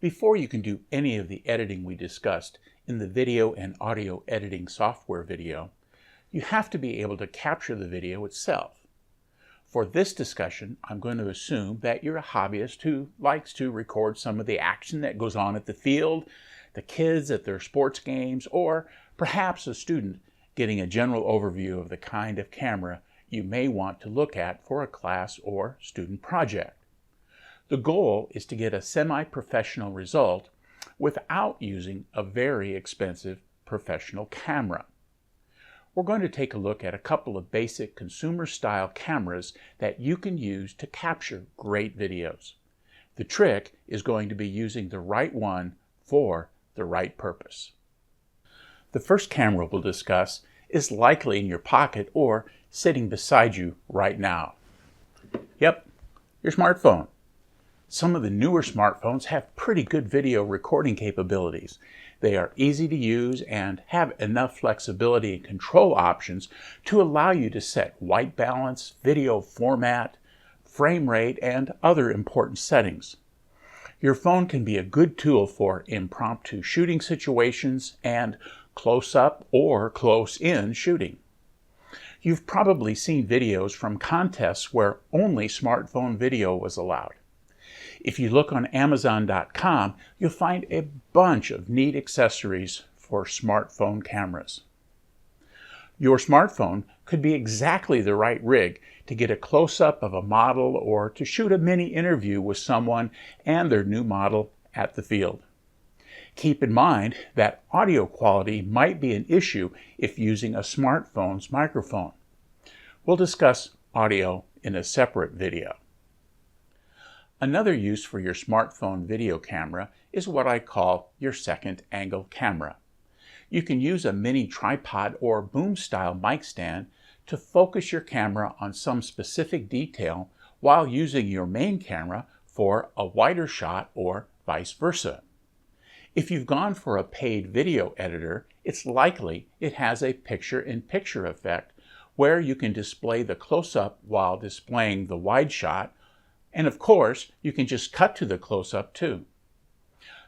Before you can do any of the editing we discussed in the video and audio editing software video, you have to be able to capture the video itself. For this discussion, I'm going to assume that you're a hobbyist who likes to record some of the action that goes on at the field, the kids at their sports games, or perhaps a student getting a general overview of the kind of camera you may want to look at for a class or student project. The goal is to get a semi-professional result without using a very expensive professional camera. We're going to take a look at a couple of basic consumer-style cameras that you can use to capture great videos. The trick is going to be using the right one for the right purpose. The first camera we'll discuss is likely in your pocket or sitting beside you right now. Yep, your smartphone. Some of the newer smartphones have pretty good video recording capabilities. They are easy to use and have enough flexibility and control options to allow you to set white balance, video format, frame rate, and other important settings. Your phone can be a good tool for impromptu shooting situations and close-up or close-in shooting. You've probably seen videos from contests where only smartphone video was allowed. If you look on Amazon.com, you'll find a bunch of neat accessories for smartphone cameras. Your smartphone could be exactly the right rig to get a close-up of a model or to shoot a mini interview with someone and their new model at the field. Keep in mind that audio quality might be an issue if using a smartphone's microphone. We'll discuss audio in a separate video. Another use for your smartphone video camera is what I call your second angle camera. You can use a mini tripod or boom style mic stand to focus your camera on some specific detail while using your main camera for a wider shot or vice versa. If you've gone for a paid video editor, it's likely it has a picture-in-picture effect where you can display the close-up while displaying the wide shot, and of course, you can just cut to the close-up too.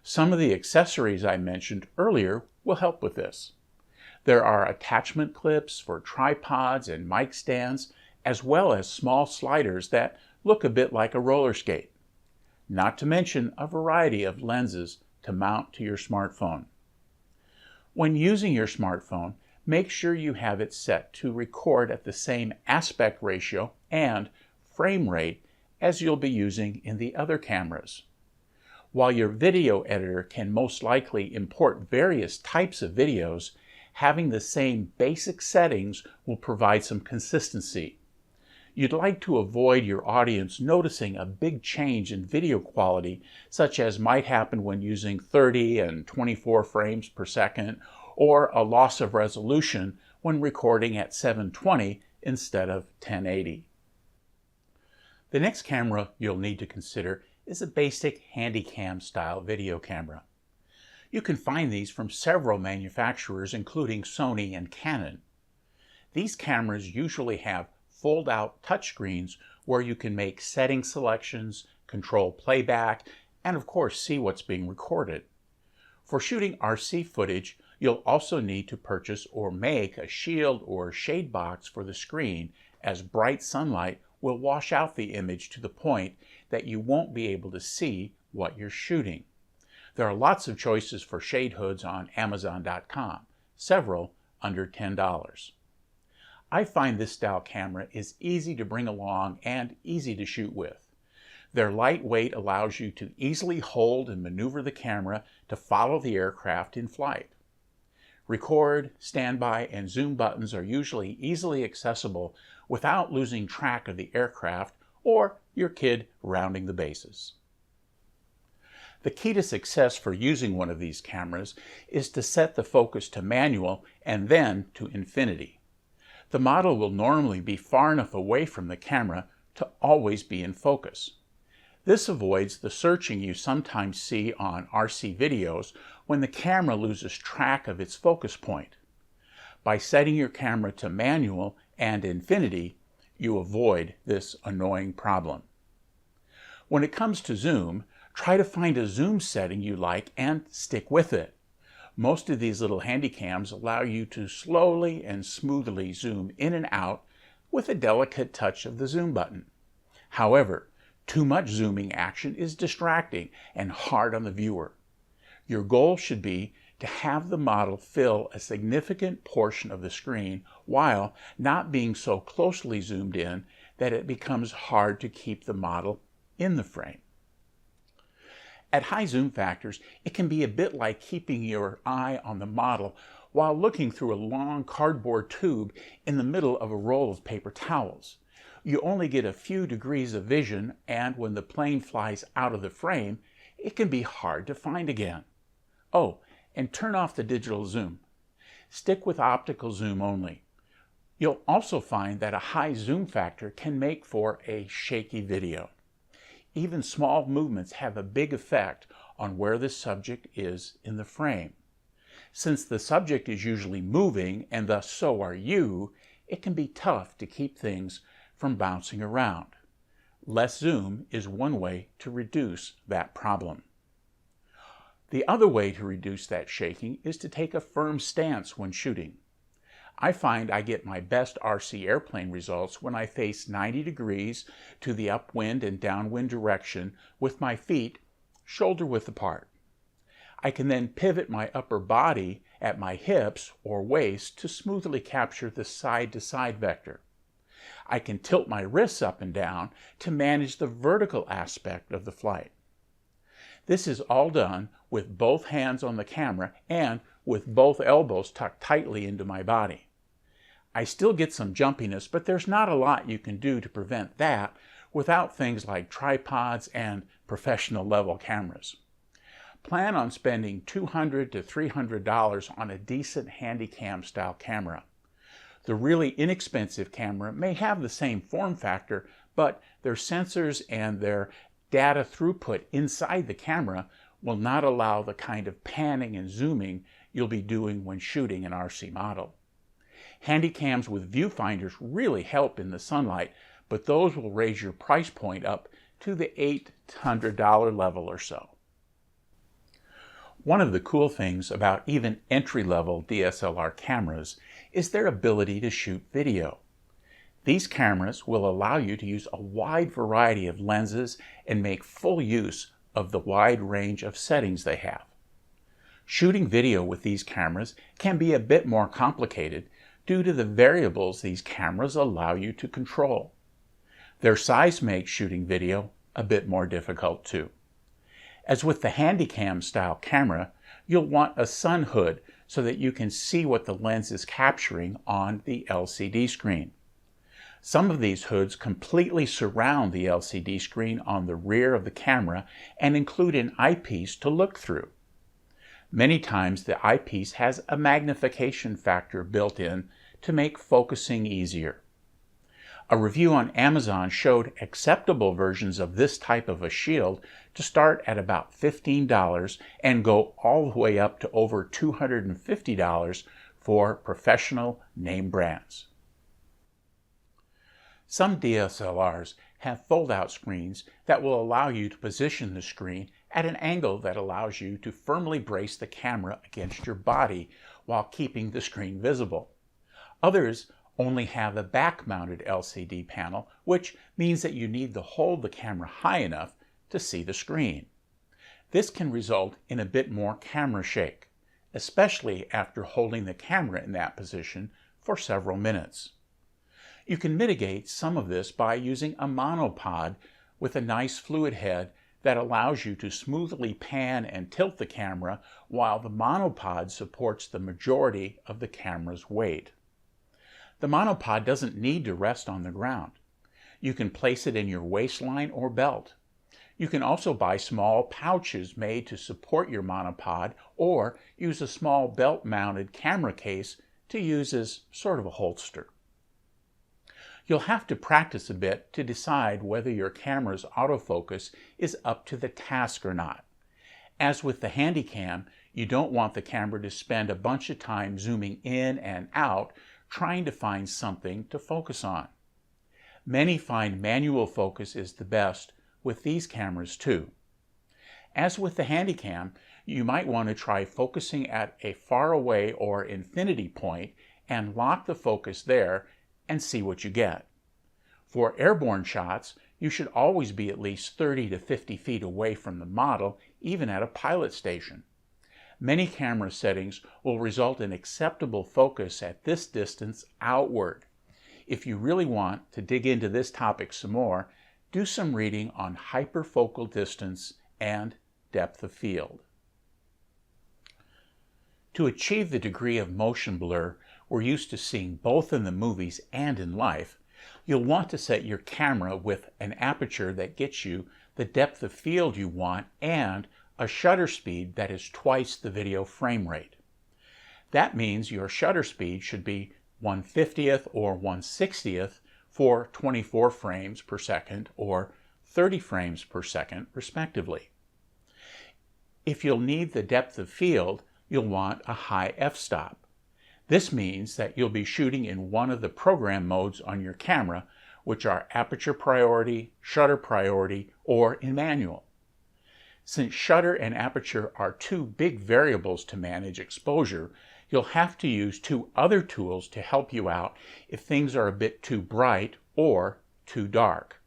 Some of the accessories I mentioned earlier will help with this. There are attachment clips for tripods and mic stands, as well as small sliders that look a bit like a roller skate. Not to mention a variety of lenses to mount to your smartphone. When using your smartphone, make sure you have it set to record at the same aspect ratio and frame rate as you'll be using in the other cameras. While your video editor can most likely import various types of videos, having the same basic settings will provide some consistency. You'd like to avoid your audience noticing a big change in video quality, such as might happen when using 30 and 24 frames per second, or a loss of resolution when recording at 720 instead of 1080. The next camera you'll need to consider is a basic Handycam style video camera. You can find these from several manufacturers, including Sony and Canon. These cameras usually have fold-out touchscreens where you can make setting selections, control playback, and of course see what's being recorded. For shooting RC footage, you'll also need to purchase or make a shield or shade box for the screen, as bright sunlight will wash out the image to the point that you won't be able to see what you're shooting. There are lots of choices for shade hoods on Amazon.com, several under $10. I find this style camera is easy to bring along and easy to shoot with. Their lightweight allows you to easily hold and maneuver the camera to follow the aircraft in flight. Record, standby, and zoom buttons are usually easily accessible without losing track of the aircraft or your kid rounding the bases. The key to success for using one of these cameras is to set the focus to manual and then to infinity. The model will normally be far enough away from the camera to always be in focus. This avoids the searching you sometimes see on RC videos when the camera loses track of its focus point. By setting your camera to manual and infinity, you avoid this annoying problem. When it comes to zoom, Try to find a zoom setting you like and stick with it. Most of these little handycams allow you to slowly and smoothly zoom in and out with a delicate touch of the zoom button. However, too much zooming action is distracting and hard on the viewer. Your goal should be to have the model fill a significant portion of the screen while not being so closely zoomed in that it becomes hard to keep the model in the frame. At high zoom factors, it can be a bit like keeping your eye on the model while looking through a long cardboard tube in the middle of a roll of paper towels. You only get a few degrees of vision, and when the plane flies out of the frame, it can be hard to find again. Oh, and turn off the digital zoom. Stick with optical zoom only. You'll also find that a high zoom factor can make for a shaky video. Even small movements have a big effect on where the subject is in the frame. Since the subject is usually moving, and thus so are you, it can be tough to keep things from bouncing around. Less zoom is one way to reduce that problem. The other way to reduce that shaking is to take a firm stance when shooting. I find I get my best RC airplane results when I face 90 degrees to the upwind and downwind direction with my feet shoulder width apart. I can then pivot my upper body at my hips or waist to smoothly capture the side-to-side vector. I can tilt my wrists up and down to manage the vertical aspect of the flight. This is all done with both hands on the camera and with both elbows tucked tightly into my body. I still get some jumpiness, but there's not a lot you can do to prevent that without things like tripods and professional level cameras. Plan on spending $200 to $300 on a decent Handycam style camera. The really inexpensive camera may have the same form factor, but their sensors and their data throughput inside the camera will not allow the kind of panning and zooming you'll be doing when shooting an RC model. Handycams with viewfinders really help in the sunlight, but those will raise your price point up to the $800 level or so. One of the cool things about even entry-level DSLR cameras is their ability to shoot video. These cameras will allow you to use a wide variety of lenses and make full use of the wide range of settings they have. Shooting video with these cameras can be a bit more complicated due to the variables these cameras allow you to control. Their size makes shooting video a bit more difficult too. As with the Handycam style camera, you'll want a sun hood so that you can see what the lens is capturing on the LCD screen. Some of these hoods completely surround the LCD screen on the rear of the camera and include an eyepiece to look through. Many times the eyepiece has a magnification factor built in to make focusing easier. A review on Amazon showed acceptable versions of this type of a shield to start at about $15 and go all the way up to over $250 for professional name brands. Some DSLRs have fold-out screens that will allow you to position the screen at an angle that allows you to firmly brace the camera against your body while keeping the screen visible. Others only have a back-mounted LCD panel, which means that you need to hold the camera high enough to see the screen. This can result in a bit more camera shake, especially after holding the camera in that position for several minutes. You can mitigate some of this by using a monopod with a nice fluid head that allows you to smoothly pan and tilt the camera while the monopod supports the majority of the camera's weight. The monopod doesn't need to rest on the ground. You can place it in your waistline or belt. You can also buy small pouches made to support your monopod or use a small belt-mounted camera case to use as sort of a holster. You'll have to practice a bit to decide whether your camera's autofocus is up to the task or not. As with the Handycam, you don't want the camera to spend a bunch of time zooming in and out trying to find something to focus on. Many find manual focus is the best with these cameras too. As with the Handycam, you might want to try focusing at a faraway or infinity point and lock the focus there and see what you get. For airborne shots, you should always be at least 30 to 50 feet away from the model, even at a pilot station. Many camera settings will result in acceptable focus at this distance outward. If you really want to dig into this topic some more, do some reading on hyperfocal distance and depth of field. To achieve the degree of motion blur we're used to seeing both in the movies and in life, you'll want to set your camera with an aperture that gets you the depth of field you want and a shutter speed that is twice the video frame rate. That means your shutter speed should be 1/50th or 1/60th for 24 frames per second or 30 frames per second, respectively. If you'll need the depth of field, you'll want a high f-stop. This means that you'll be shooting in one of the program modes on your camera, which are aperture priority, shutter priority, or in manual. Since shutter and aperture are two big variables to manage exposure, you'll have to use two other tools to help you out if things are a bit too bright or too dark.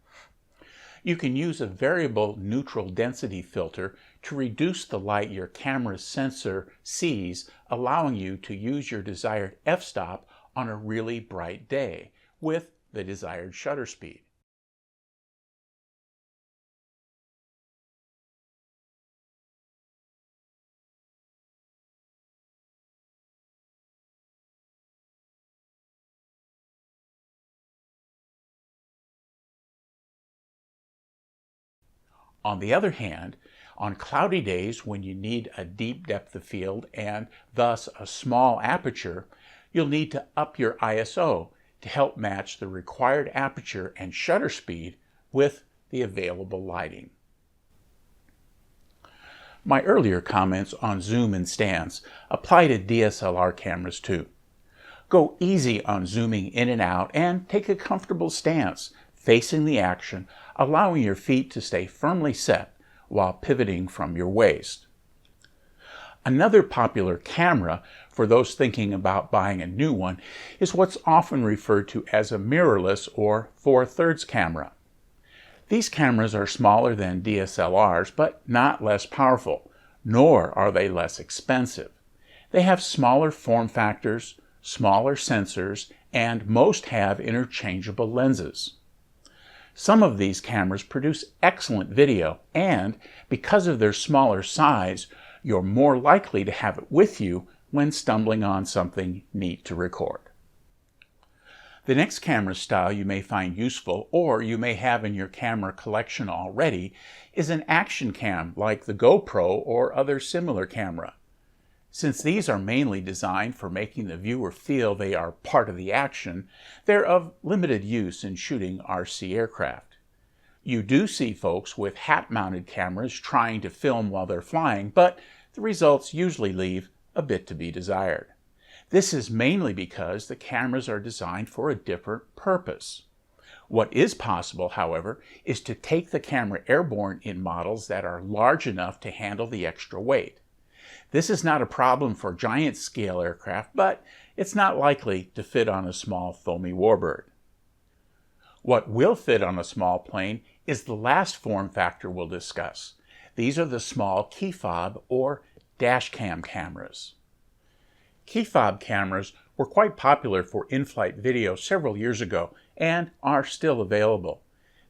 You can use a variable neutral density filter to reduce the light your camera's sensor sees, allowing you to use your desired f-stop on a really bright day with the desired shutter speed. On the other hand, on cloudy days when you need a deep depth of field and thus a small aperture, you'll need to up your ISO to help match the required aperture and shutter speed with the available lighting. My earlier comments on zoom and stance apply to DSLR cameras too. Go easy on zooming in and out and take a comfortable stance, facing the action, allowing your feet to stay firmly set while pivoting from your waist. Another popular camera for those thinking about buying a new one is what's often referred to as a mirrorless or 4/3 camera. These cameras are smaller than DSLRs, but not less powerful, nor are they less expensive. They have smaller form factors, smaller sensors, and most have interchangeable lenses. Some of these cameras produce excellent video, and because of their smaller size, you're more likely to have it with you when stumbling on something neat to record. The next camera style you may find useful, or you may have in your camera collection already, is an action cam like the GoPro or other similar camera. Since these are mainly designed for making the viewer feel they are part of the action, they're of limited use in shooting RC aircraft. You do see folks with hat-mounted cameras trying to film while they're flying, but the results usually leave a bit to be desired. This is mainly because the cameras are designed for a different purpose. What is possible, however, is to take the camera airborne in models that are large enough to handle the extra weight. This is not a problem for giant scale aircraft, but it's not likely to fit on a small foamy warbird. What will fit on a small plane is the last form factor we'll discuss. These are the small key fob or dash cam cameras. Key fob cameras were quite popular for in-flight video several years ago and are still available.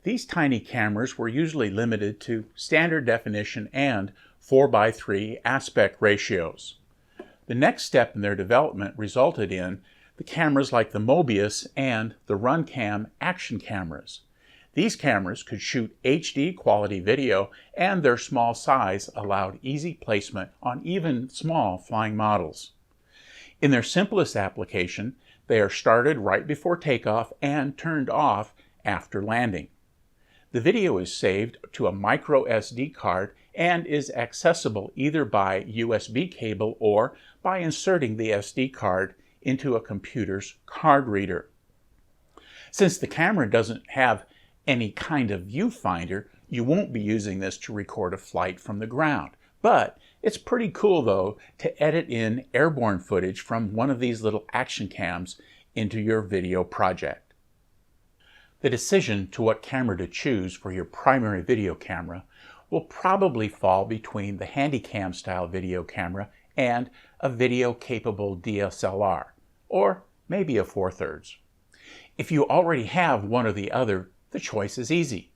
These tiny cameras were usually limited to standard definition and 4:3 aspect ratios. The next step in their development resulted in the cameras like the Mobius and the RunCam action cameras. These cameras could shoot HD quality video, and their small size allowed easy placement on even small flying models. In their simplest application, they are started right before takeoff and turned off after landing. The video is saved to a micro SD card and is accessible either by USB cable or by inserting the SD card into a computer's card reader. Since the camera doesn't have any kind of viewfinder, You won't be using this to record a flight from the ground, but it's pretty cool though to edit in airborne footage from one of these little action cams into your video project. The decision to what camera to choose for your primary video camera will probably fall between the Handycam style video camera and a video-capable DSLR, or maybe a 4/3. If you already have one or the other, the choice is easy.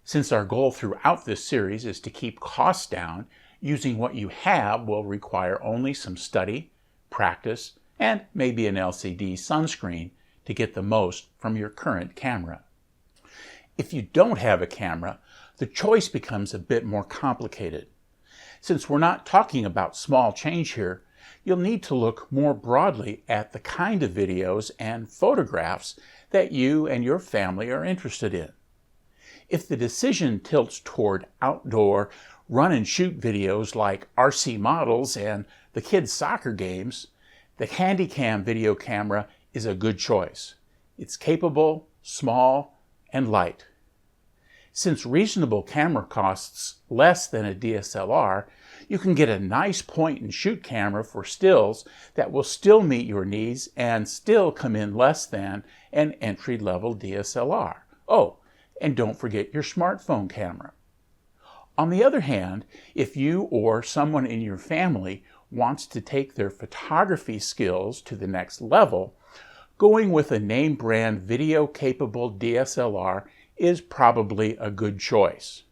Since our goal throughout this series is to keep costs down, using what you have will require only some study, practice, and maybe an LCD sunscreen to get the most from your current camera. If you don't have a camera, the choice becomes a bit more complicated. Since we're not talking about small change here, you'll need to look more broadly at the kind of videos and photographs that you and your family are interested in. If the decision tilts toward outdoor run and shoot videos like RC models and the kids' soccer games, the Handycam video camera is a good choice. It's capable, small, and light. Since reasonable camera costs less than a DSLR, you can get a nice point and shoot camera for stills that will still meet your needs and still come in less than an entry-level DSLR. Oh, and don't forget your smartphone camera. On the other hand, if you or someone in your family wants to take their photography skills to the next level, going with a name brand video-capable DSLR is probably a good choice.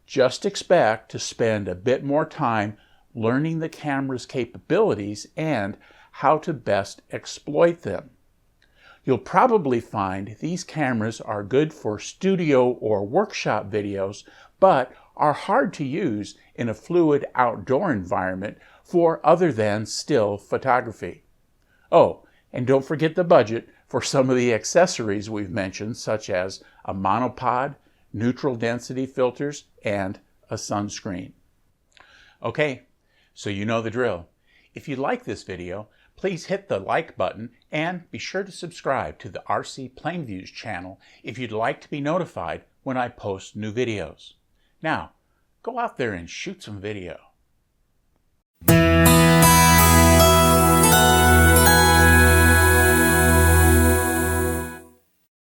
Just expect to spend a bit more time learning the camera's capabilities and how to best exploit them. You'll probably find these cameras are good for studio or workshop videos, but are hard to use in a fluid outdoor environment for other than still photography. Oh, and don't forget the budget for some of the accessories we've mentioned, such as a monopod, neutral density filters, and a sunscreen. Okay, so you know the drill. If you like this video, please hit the like button and be sure to subscribe to the RC Planeviews channel if you'd like to be notified when I post new videos. Now, go out there and shoot some video.